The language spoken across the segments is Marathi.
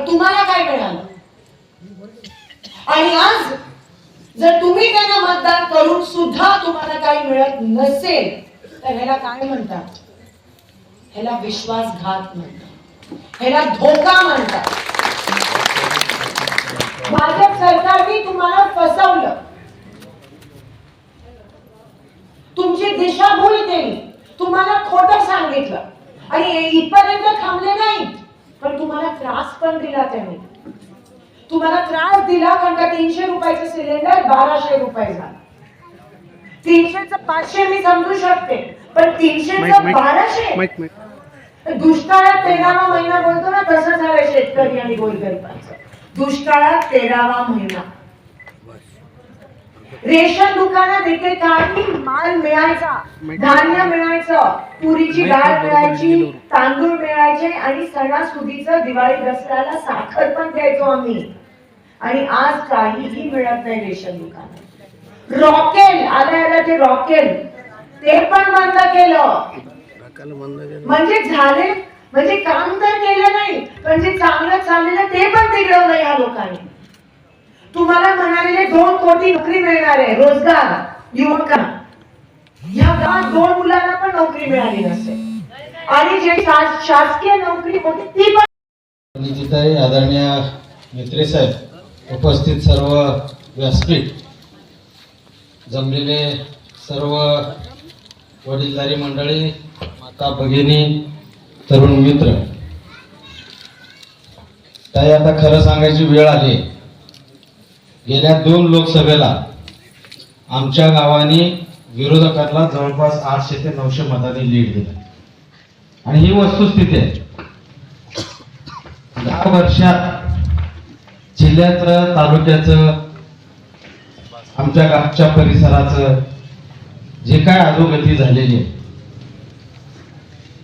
पण तुम्हाला काय मिळालं? आणि आज जर तुम्ही त्यांना मतदान करून सुद्धा तुम्हाला काही मिळत नसेल तर ह्याला काय म्हणतात? ह्याला विश्वासघात म्हणतात, ह्याला धोका म्हणतात. भाजप सरकारने तुम्हाला फसवलं, तुमची दिशाभूल केली, तुम्हाला खोटं सांगितलं आणि इथपर्यंत थांबले नाही, पण तुम्हाला त्रास पण दिला त्यांनी. तुम्हाला त्रास दिला कारण का 300 रुपयाचं सिलेंडर 1200 रुपये झालं. 300चं 500 मी समजू शकते, पण 300चं 1200. दुष्काळात 13वा महिना बोलतो ना, तसं झालंय शेतकरी आणि गोरगरिबांचं. दुष्काळात 13वा महिना. रेशन दुकानात इथे काही माल मिळायचा, धान्य मिळायचं, तुरीची डाळ मिळायची, तांदूळ मिळायचे आणि सणासुदीचं दिवाळी दसऱ्याला साखर पण द्यायचो आम्ही. आणि आज काहीही मिळत नाही रेशन दुकानात. रॉकेल आलं ते रॉकेल ते पण बंद केलं. म्हणजे झाले, म्हणजे काम तर केलं नाही, पण जे चांगलं चाललेलं ते पण बिघडवलं या लोकांनी. तुम्हाला म्हणालेले 2 कोटी नोकरी मिळणार आहे, रोजगार युवकांना. या गावात 2 मुलांना पण नोकरी मिळाली नसेल आणि जे शासकीय नोकरी होती ती पण. निश्चितही आदरणीय मित्रे साहेब, उपस्थित सर्व व्यासपीठ, जमलेले सर्व वडीलधारी मंडळी, माता भगिनी, तरुण मित्र, ताई आता खरं सांगायची वेळ आली. गेल्या 2 लोकसभेला आमच्या गावाने विरोधकांना जवळपास 800 ते 900 मतांनी लीड दिला आणि ही वस्तुस्थिती आहे. 10 वर्षात जिल्ह्याचं, तालुक्याचं, आमच्या गावच्या परिसराचं जे काय अधोगती झालेली आहे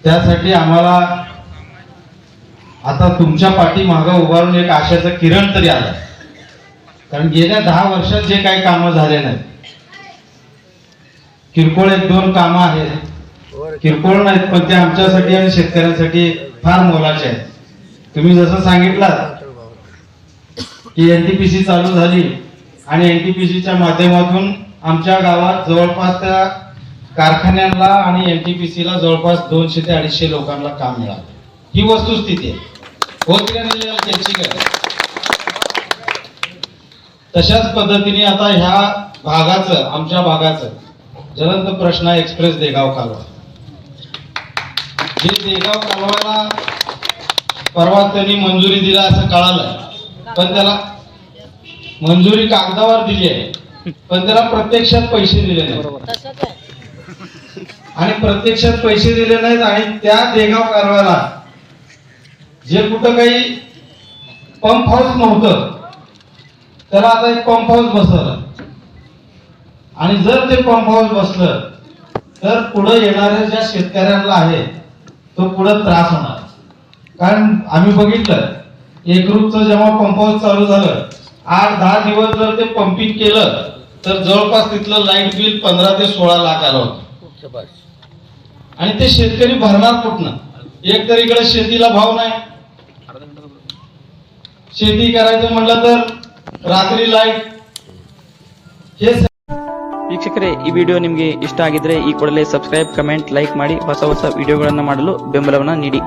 त्यासाठी आम्हाला आता तुमच्या पाठीमागं उभारून एक आशेचं किरण तरी आलं. कारण गेल्या 10 वर्षात जे काही कामं झाले नाहीत, किरकोळ 1-2 कामं आहेत, किरकोळ नाहीत पण ते आमच्यासाठी आणि शेतकऱ्यांसाठी फार मोलाचे आहेत. तुम्ही जसं सांगितलं की एनटीपीसी चालू झाली आणि एनटीपीसीच्या माध्यमातून आमच्या गावात जवळपास त्या कारखान्यांना आणि एनटीपीसीला जवळपास 200 ते 250 लोकांना काम मिळालं. ही वस्तुस्थिती आहे. होती का नाही त्यांची काय? तशाच पद्धतीने आता ह्या भागाचं, आमच्या भागाचं ज्वलंत प्रश्न आहे एक्सप्रेस देगाव कालवा. जे देगाव कालवाला परवा त्यांनी मंजुरी दिला असं कळालं, पण त्याला मंजुरी कागदावर दिली आहे पण त्याला प्रत्यक्षात पैसे दिले नाहीत. आणि प्रत्यक्षात पैसे दिले नाहीत आणि त्या देगाव कालव्याला जे कुठं काही पंप हाऊस नव्हतं त्याला आता एक पंप हाऊस बसवलं. आणि जर ते पंप हाऊस बसलं तर पुढे येणाऱ्या ज्या शेतकऱ्यांना आहे तो पुढे त्रास होणार. कारण आम्ही बघितलं एकरूपचं जेव्हा पंप हाऊस चालू झालं 8-10 दिवस जर ते पंपिंग केलं तर जवळपास तिथलं लाईट बिल 15 ते 16 लाख आलं होतं. आणि ते शेतकरी भरणार कुठनं? एक तर इकडे शेतीला भाव नाही, शेती करायचं म्हटलं तर रात्री लाईट. हे ವೀಕ್ಷಕರೇ, ಈ ವಿಡಿಯೋ ನಿಮಗೆ ಇಷ್ಟ ಆಗಿದ್ರೆ ಈ ಕೂಡಲೇ ಸಬ್ಸ್ಕ್ರೈಬ್, ಕಮೆಂಟ್, ಲೈಕ್ ಮಾಡಿ ಹೊಸ ಹೊಸ ವಿಡಿಯೋಗಳನ್ನು ಮಾಡಲು ಬೆಂಬಲವನ್ನು ನೀಡಿ.